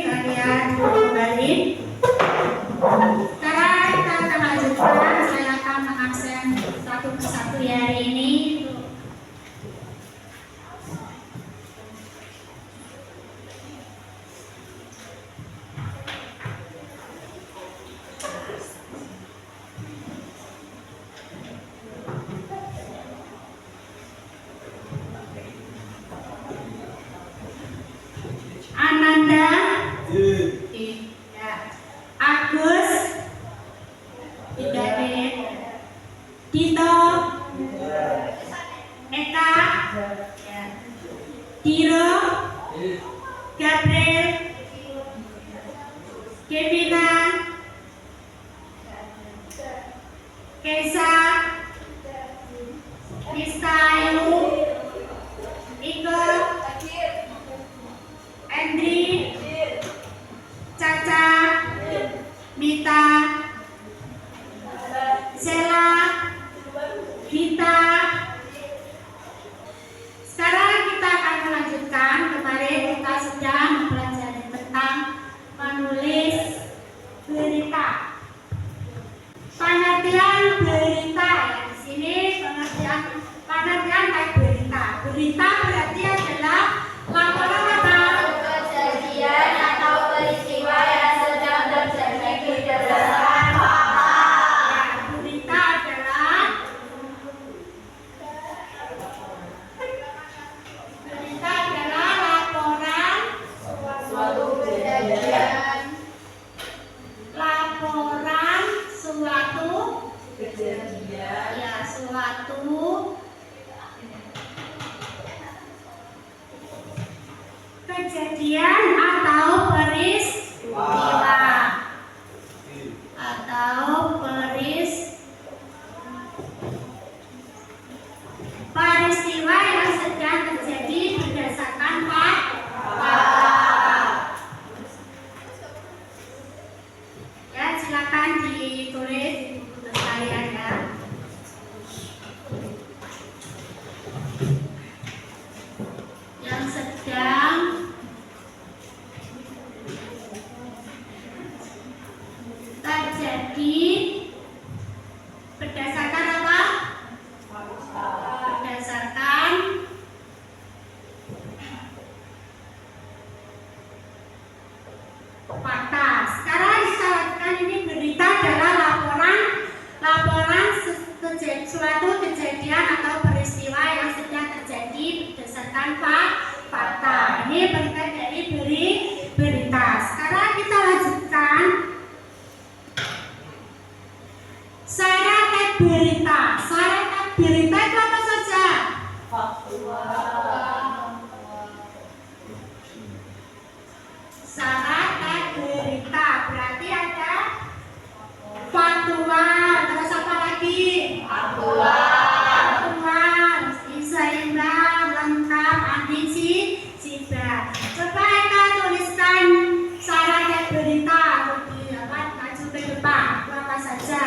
kalian kembali. Sekarang kita akan lanjutkan. Saya akan mengabsen satu persatu hari ini. Ananda, Agus, Dito, Eka, Diro, Gabriel, Kevina, Kesa, Nistayu, Iko, Andri, Caca, Mita, Sela, Gita. Sekarang kita akan melanjutkan. Kemarin kita sudah mempelajari tentang menulis berita. Pengertian berita ya, di sini pengertian kayak berita. Berita berarti adalah laporan kejadian atau peristiwa yang sedang terjadi berdasarkan fakta. Berita adalah laporan suatu kejadian. Laporan suatu kejadian. Ya, suatu kejadian atau peristiwa yang sedang terjadi berdasarkan fakta. Ya, silakan ditulis di buku kalian ya. Yang sedang terjadi berdasarkan apa? Berdasarkan fakta. Sekarang kita lakukan ini. Berita adalah laporan suatu kejadian atau peristiwa yang sedang terjadi berdasarkan fakta. Ini berkait dari berita. Sekarang kita lanjutkan. Syarat berita. Syarat berita itu apa saja? Syarat berita berarti ada faktual, terus apa lagi? Faktual, seimbang, lengkap, antisipa. Coba kita tuliskan syarat berita. Maju ke depan. Itu apa saja?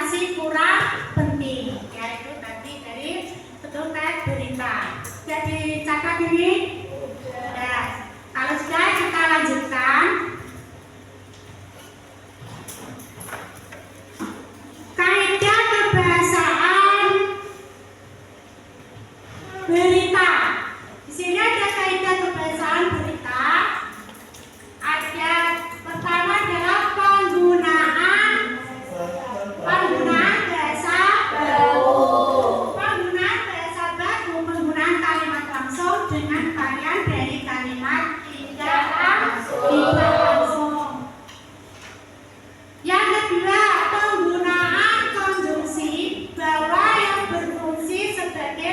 masih kurang penting, yaitu tadi dari bentuk teks berita. Jadi catat ini. Nah, kalau sudah kita lanjutkan. Kaidah kebahasaan berita. Di sini ada kaidah kebahasaan berita. Ada pertama adalah penggunaan bahasa baku. Penggunaan bahasa baku, penggunaan kalimat langsung dengan varian dari kalimat tidak langsung. Yang kedua, penggunaan konjungsi bahwa yang berfungsi sebagai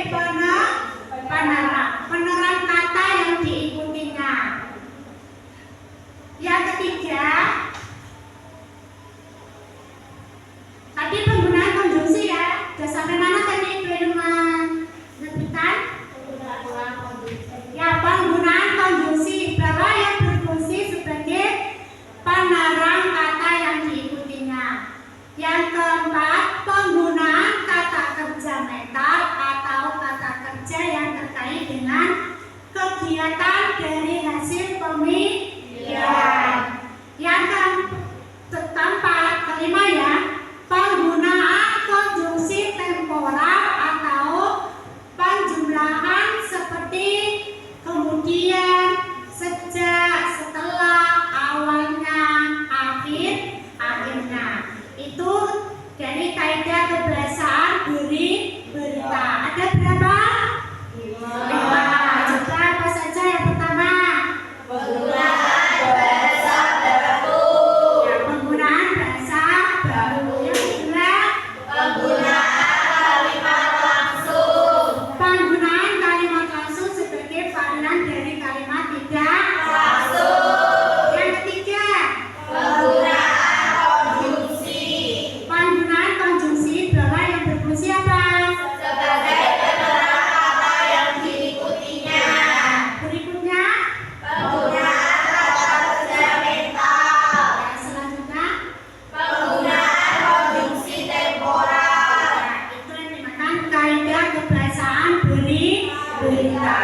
penerang kata yang diikutinya. Yang ketiga, tadi penggunaan konjungsi ya. Sudah sampai mana tadi belum menyebutkan? Ya, penggunaan konjungsi bahwa yang berfungsi sebagai penerang kata yang diikutinya. Yang keempat, penggunaan kata kerja mental atau kata kerja yang terkait dengan kegiatan dari hasil pemilihan. Yang keempat, kelima ya, penggunaan konjungsi temporal atau penjumlahan seperti kemudian, sejak, setelah, awalnya, akhirnya. Itu dari kaidah kebahasaan berita. Ada berapa? 5. Coba apa saja yang pertama? Penggunaan bahasa baku. Ya, penggunaan bahasa baku. Yang kedua, Penggunaan kalimat langsung. penggunaan kalimat langsung sebagai varian dari kalimat tidak Langsung. Yang ketiga, Penggunaan konjungsi penggunaan konjungsi bahwa yang berfungsi apa? sebagai penerang kata yang diikutinya. Berikutnya, Penggunaan kata kerja mental. ya, selanjutnya, Penggunaan konjungsi temporal. ya, itu yang dinamakan kaidah kebahasaan berita.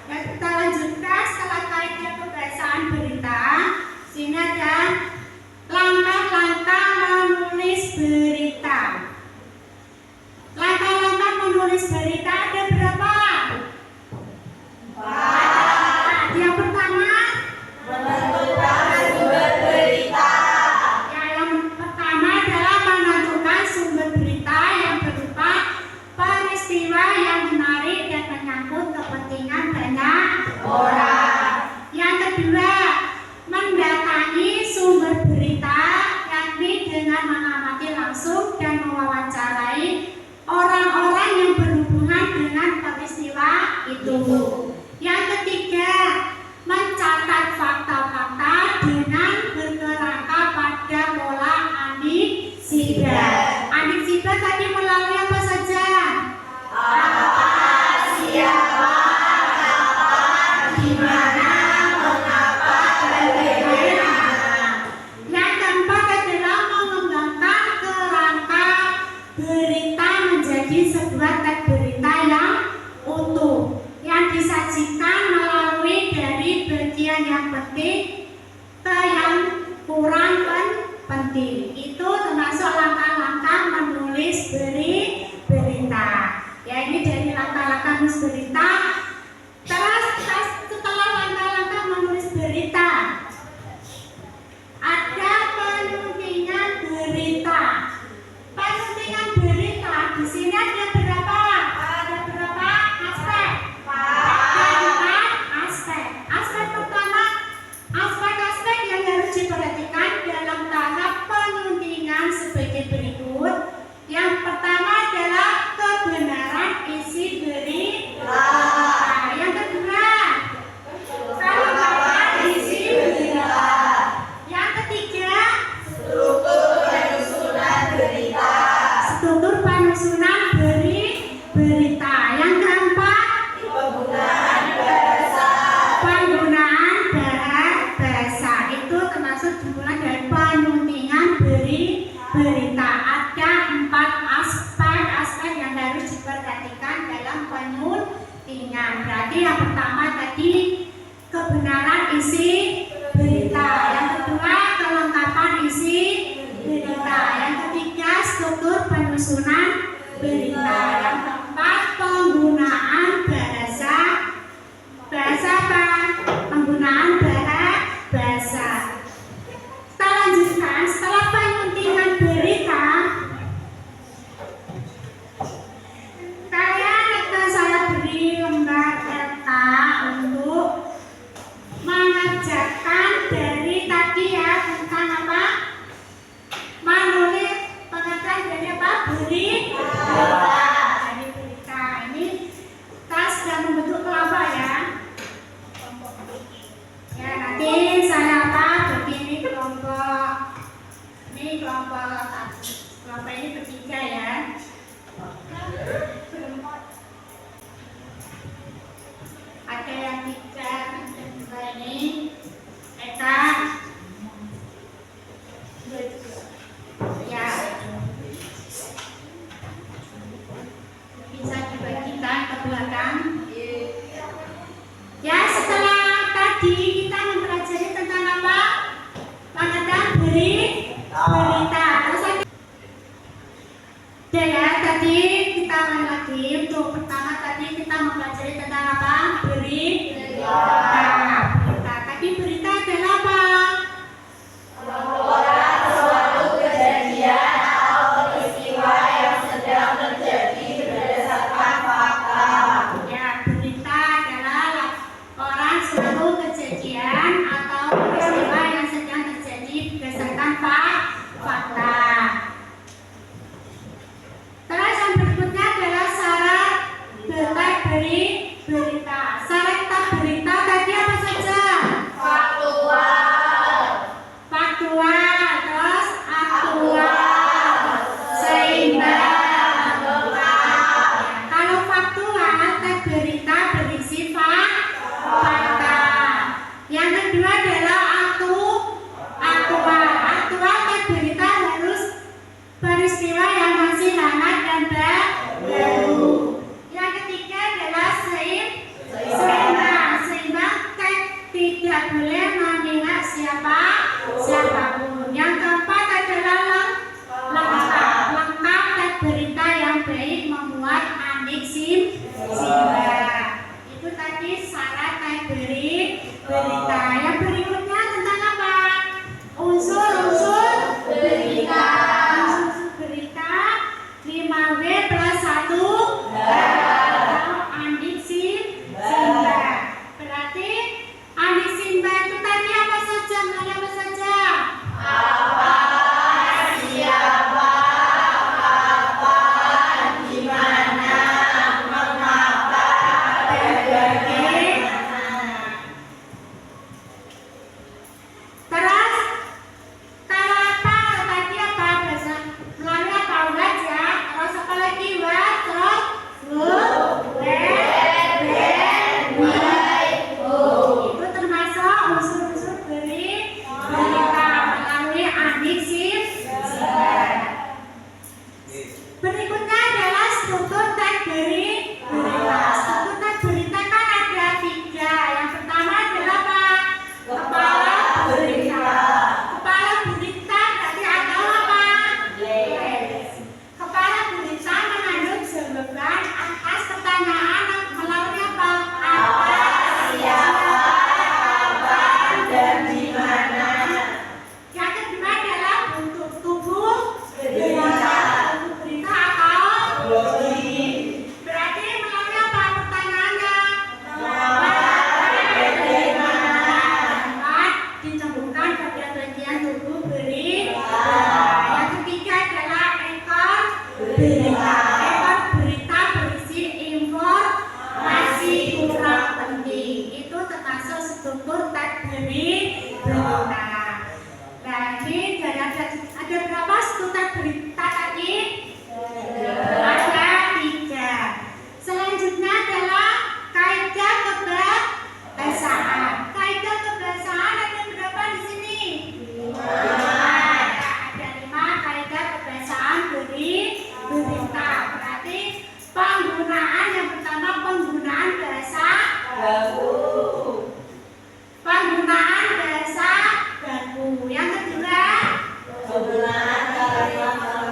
Ya, kita lanjutkan setelah kaidah kebahasaan berita. Sini ada langkah-langkah menulis berita. Langkah-langkah menulis berita ada berapa? Nah, yang pertama, Menentukan sumber berita. ya, yang pertama adalah menentukan sumber berita yang berupa peristiwa yang menarik dan menyangkut kepentingan banyak orang. Yang kedua, mendatangi sumber berita, yakni dengan mengamati langsung dan mewawancarai orang-orang yang berhubungan dengan peristiwa itu. Yang ketiga, mencatat fakta-fakta dengan berkerangka pada pola Anik-Zibrat. Anik-Zibrat tadi melalui apa saja? Apa, siapa, kapan, di mana, mengapa, bagaimana. Yang keempat adalah mengembangkan kerangka berita menjadi sebuah teks berita yang utuh, yang disajikan melalui dari bagian yang penting ke yang kurang penting. Itu termasuk langkah-langkah menulis berita. Ya, ini dari langkah-langkah menulis berita. Terus setelah langkah-langkah menulis berita, ada penuntingan berita. Penuntingan berita di sini ada berapa? Ada berapa aspek? Ada 4 aspek. Aspek pertama, aspek-aspek yang harus diperhatikan dalam tahap penuntingan sebagai berikut. Yang pertama adalah kebenaran isi berita. berita. Ya, tadi kita ulang lagi. Untuk pertama tadi kita mempelajari tentang apa? Berita. Tadi berita adalah apa? Melaporkan suatu kejadian atau peristiwa yang sedang terjadi berdasarkan fakta. Ya, berita adalah laporan suatu kejadian atau peristiwa yang sedang terjadi berdasarkan fakta. Terus yang berikutnya adalah syarat tetap berita. Syarat tetap berita tadi apa saja? Faktual, terus aktual, seimbang, lengkap. Kalau faktual, teks berita berisi fakta. Yang kedua adalah aktual. Aktual teks berita harus peristiwa yang masih hangat dan baru. Yang ketiga adalah seimbang. Seimbang teks tidak boleh memihak siapapun. Yang keempat adalah lengkap teks berita yang baik memuat anik simbang. Itu tadi syarat teks berita. Yang berikutnya tentang apa? Unsur-unsur berita. Unsur berita 5W plus 1 atau anik simbang. Berarti anik simbang itu tadi apa saja? Mulai apa saja? Apa, siapa, kapan, di mana, mengapa, bagaimana. Terus kalau apa tadi apa bahasa melalui apa ulat ya? Terus apa lagi wat? Terus itu termasuk unsur-unsur berita melalui anik simbang. Berikutnya adalah struktur teks berita. Struktur teks berita kan ada 3. Yang pertama adalah apa? Kepala berita. Kepala berita berarti ada apa? Kepala berita mengandung jawaban atas pertanyaan melalui apa? Apa, Siapa, kapan, dan di mana. Yang kedua adalah bentuk tubuh Berita. Tubuh berita atau Logi. berarti melalui apa pertanyaannya? Bagaimana. Tempat ditemukan bagian-bagian tubuh berita. Yang ketiga adalah ekor berita. Ekor berita berisi informasi kurang penting. Itu termasuk struktur teks berita. Nah, ini ada berapa struktur teks berita tadi? Ada 3. Selanjutnya adalah kaidah kebahasaan. Kaidah kebahasaan ada berapa di sini? Ada 5 kaidah kebahasaan berita. Berarti penggunaan yang pertama penggunaan bahasa Baku. baku. Yang kedua Penggunaan kalimat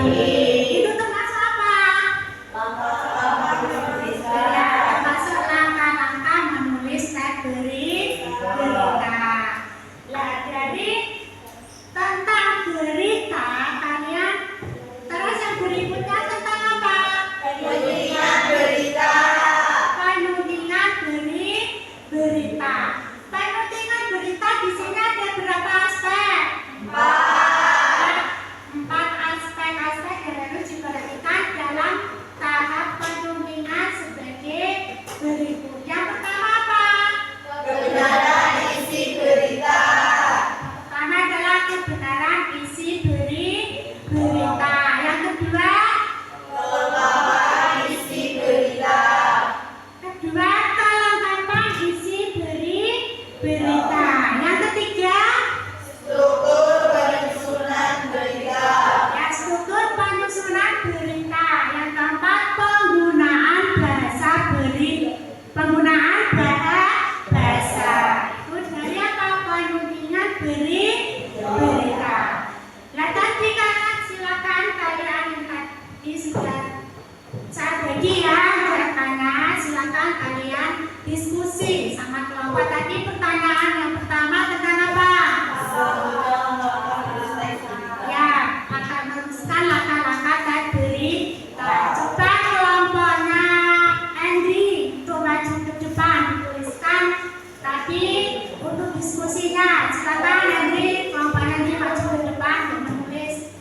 Itu termasuk apa? Ya, termasuk langkah-langkah menulis teks berita. Lah, jadi tentang berita kalian, terus yang berikutnya tentang apa? Penudingan berita. Penudingan berita di sini ada berapa aspek? 4 aspek yang harus diperhatikan dalam tahap penudingan sebagai berikut. Yang pertama apa? Kebenaran isi berita. Pertama adalah kebenaran isi berita. Yang kedua, Kelengkapan isi berita. kelengkapan isi berita. Yang ketiga, Struktur penyusunan berita. struktur penyusunan berita. Yang keempat, penggunaan bahasa. Itu dari apa? Penudingan berita. Nah, tadi kan silakan kalian tadi sudah saya bagi ya gerakannya. Silakan kalian diskusi sama kelompok. Tadi pertanyaan yang pertama tentang apa? Ya, akan merumuskan langkah-langkah teks berita. Coba kelompoknya Andri untuk maju ke depan tuliskan tadi untuk diskusinya. Silakan Andri, kelompoknya Andri maju ke depan untuk menulis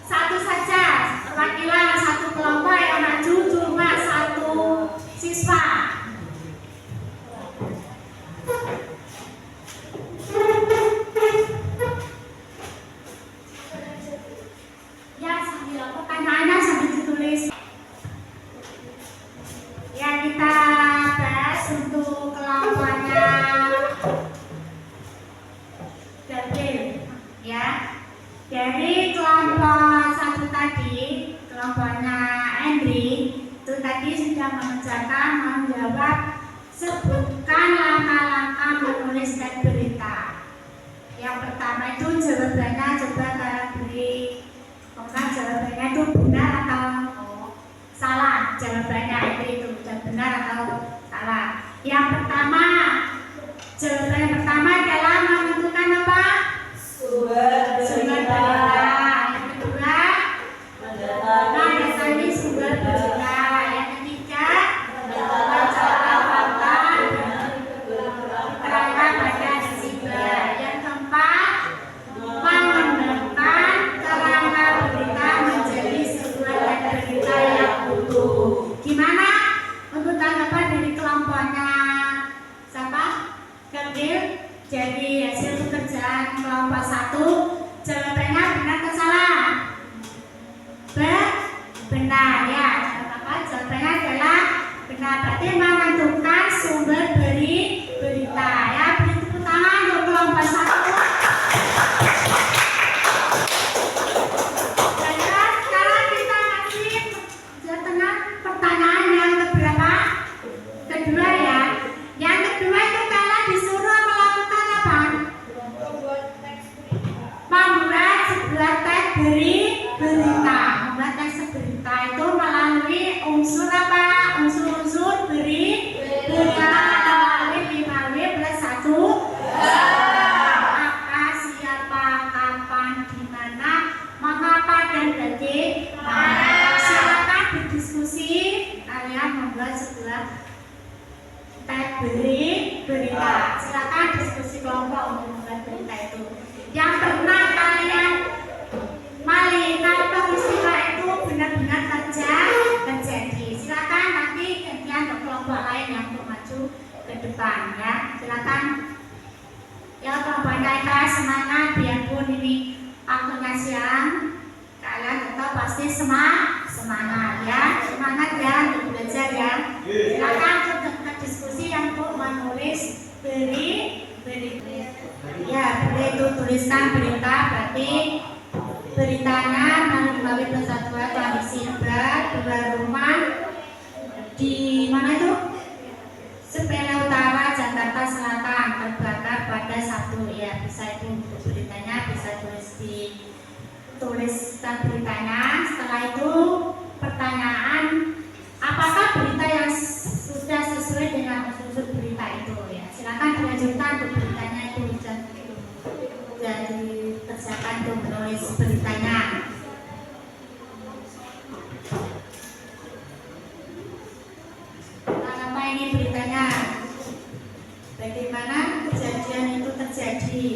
satu saja. Perwakilan satu kelompok yang maju cuma satu siswa. Ya, sambil pertanyaannya sambil ditulis. Ya, kita bahas untuk kelompoknya Gabriel. Ya, dari kelompok satu tadi, kelompoknya Andri, itu tadi sudah mengerjakan menjawab sebutkan langkah-langkah menulis teks berita. Yang pertama itu jawabannya coba kalian beri apakah jawabannya itu benar atau salah. Jawabannya itu sudah benar atau salah. Yang pertama, jawaban yang pertama adalah menentukan apa? Sumber berita. Yang kedua, mendatangi sumber berita. Yang ketiga, membaca fakta keterangan pada sumber. Yang keempat, mengembangkan kerangka berita menjadi sebuah teks berita yang utuh. Gimana untuk tanggapan dari kelompoknya siapa? Gabriel. Jadi hasil pekerjaan kelompok satu, jawabannya benar atau salah? Benar ya. Jawabannya adalah benar. Berarti menentukan sumber berita ya. Beri tepuk tangan untuk kelompok satu. Baiklah, sekarang kita kasih tengah pertanyaan yang keberapa? Kedua ya. Yang kedua itu kalian disuruh melakukan apa? Membuat sebuah teks berita. Membuat teks berita itu melalui unsur apa? Unsur-unsur berita melalui 5W plus 1. Apa, siapa, kapan, di mana, mengapa, dan bagaimana. Silakan berdiskusi. Kalian membuat sebuah teks berita. Silakan diskusi kelompok untuk membuat berita itu. Yang pernah kalian melihat peristiwa itu benar-benar terjadi. Silakan nanti gantian ke kelompok lain yang untuk maju ke depan ya. Silakan ya kelompok mereka semangat biarpun ini waktunya siang. Kalian tetap pasti semangat ya. Semangat ya untuk belajar ya. Silakan untuk diskusi yang untuk menulis ya, itu tuliskan berita. Berarti beritanya melalui plus 1 kondisi 2 rumah di mana itu? Sepele Utara, Jakarta Selatan terbakar pada Sabtu ya. Bisa itu beritanya bisa tulis di tuliskan beritanya. Setelah itu pertanyaan, apakah berita yang sudah sesuai dengan unsur berita itu ya. Silakan dilanjutkan untuk beritanya itu jadi kerjakan untuk menulis beritanya. Apa ini beritanya? Bagaimana kejadian itu terjadi?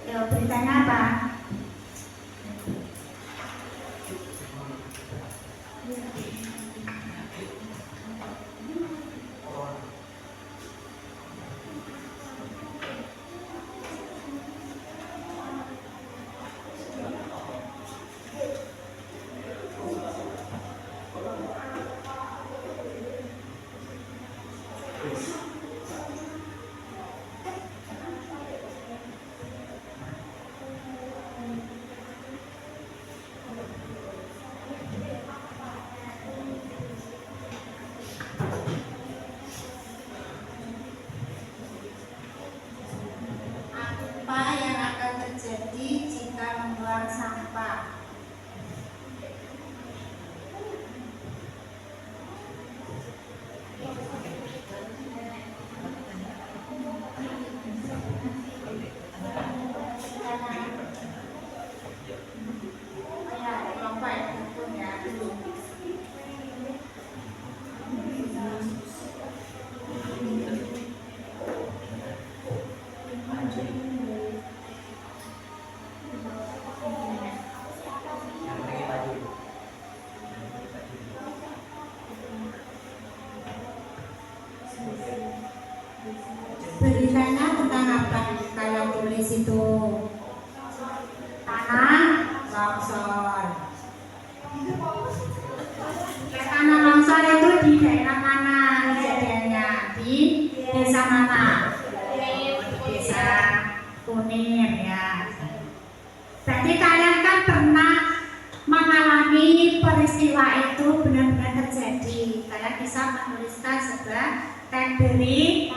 Ya, beritanya apa? Apa yang akan terjadi jika membuang sampah? Beritanya tentang apa? Kalian tulis itu tanah longsor. Tanah longsor itu di daerah mana kejadiannya? Di desa mana? Desa Kunir ya. Berarti kalian kan pernah mengalami peristiwa itu benar-benar terjadi. Kalian bisa menuliskan sebuah teks berita.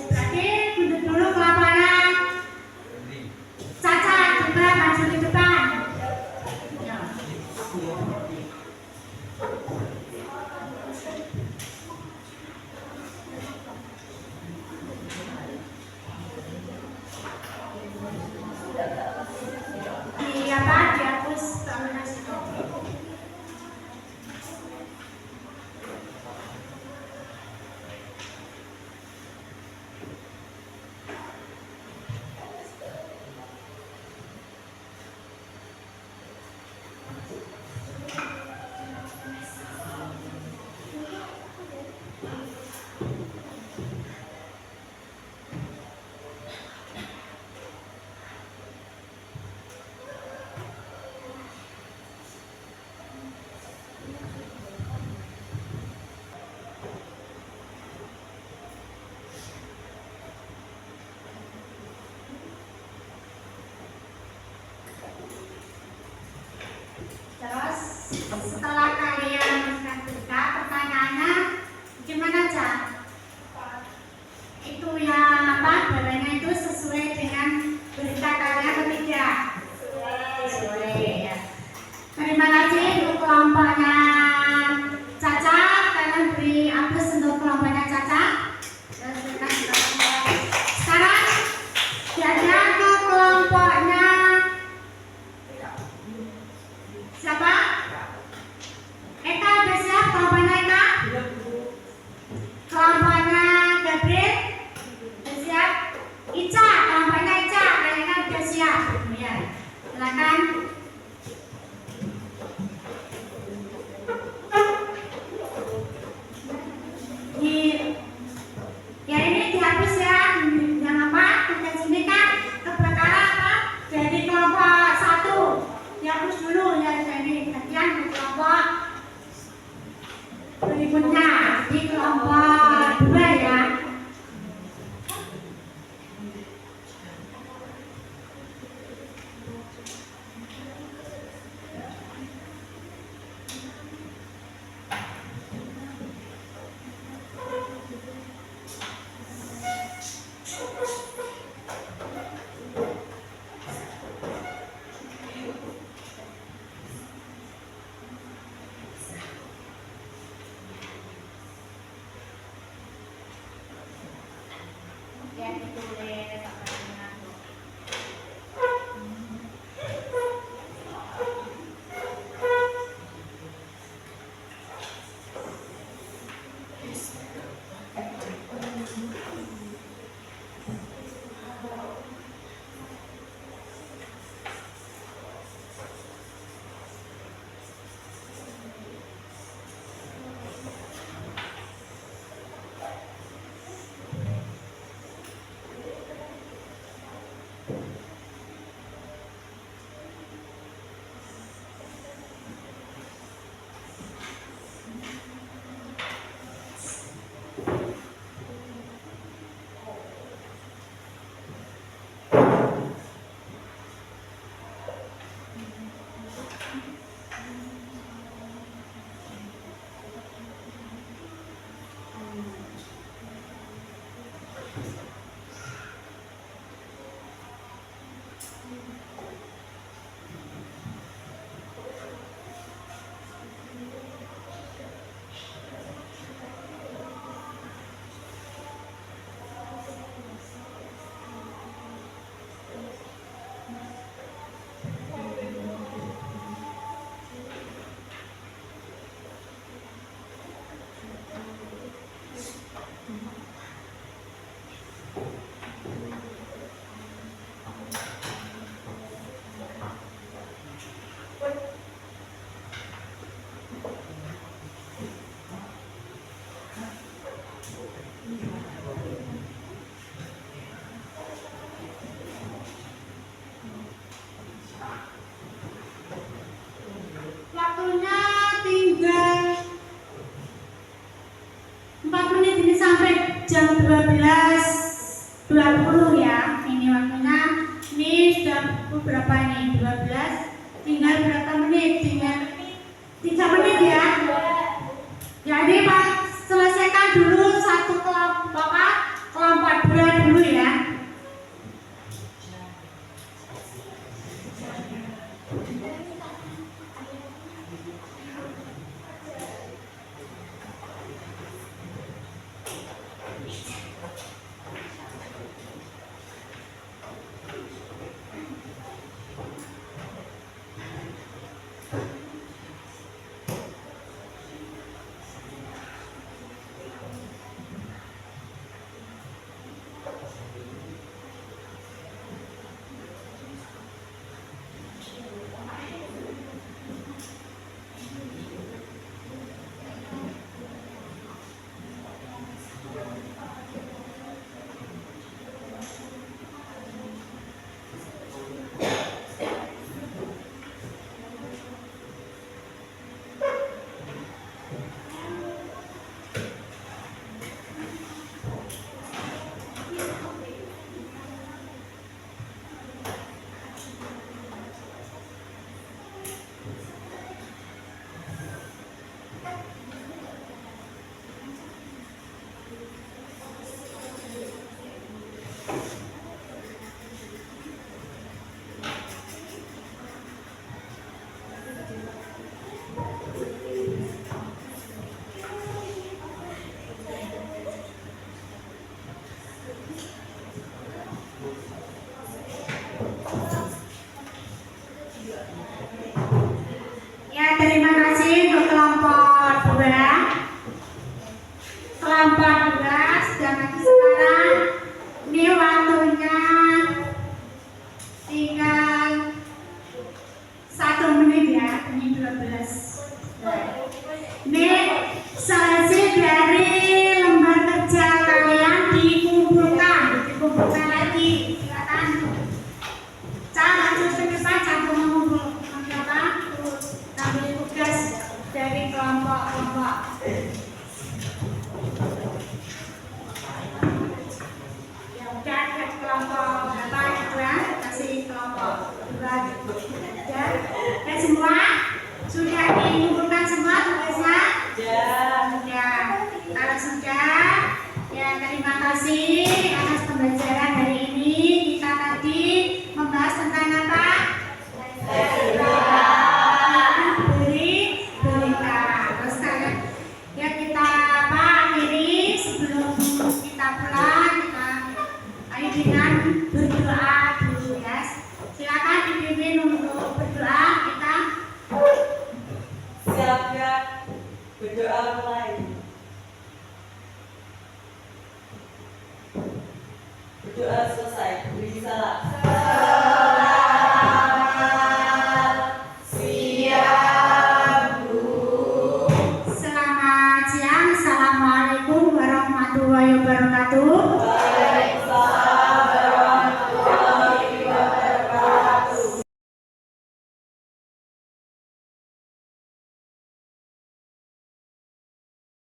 Berarti duduk dulu kelaparan. Caca, coba maju ke depan. Ya. Dihapus terus. Terus setelah kalian menuliskan berita, pertanyaannya gimana Cak? Itu yang apa? Barangnya itu sesuai dengan berita kalian atau tidak? Sesuai ya. Terima kasih untuk kelompoknya Caca. Kalian beri aplaus untuk kelompoknya Caca. Sekarang diajak ke kelompoknya siapa? Eka udah siap kelompoknya Eka? Kelompoknya Gabriel udah siap? Ica, kelompoknya Ica kayaknya udah siap ya. Silakan. Ya ini dihapus ya. Yang apa? Tugas ini kan kebakaran apa? Jadi kelompok 1 dihapus dulu ya. Jadi gantian ke kelompok berikutnya di kelompok 2 ya. ya ditulis apa dengan waktunya tinggal 4 menit ini sampai jam 12.20 ya. Ini waktunya, ini sudah beberapa ini 12, tinggal berapa menit? Tinggal 3 menit ya. Jadi Pak selesaikan dulu satu kelompok kelompok 2 dulu ya. Ya, terima kasih untuk kelompok 2. Kelompok 2 sudah maju sekarang. Ini waktunya tinggal 1 menit ya, ini 12. Ini selesai dari lembar kerja kalian dikumpulkan lagi. Silakan. Cara ke depan jangan mengumpul. Ambil tugas dari kelompok-kelompok. Ya udah ke kelompok berapa ya? Kasih kelompok 2. Ya semua sudah dikumpulkan semua tugasnya? Sudah. Kalau sudah, ya terima kasih atas pembelajaran hari ini. Kita tadi membahas tentang apa? Berdoa mulai.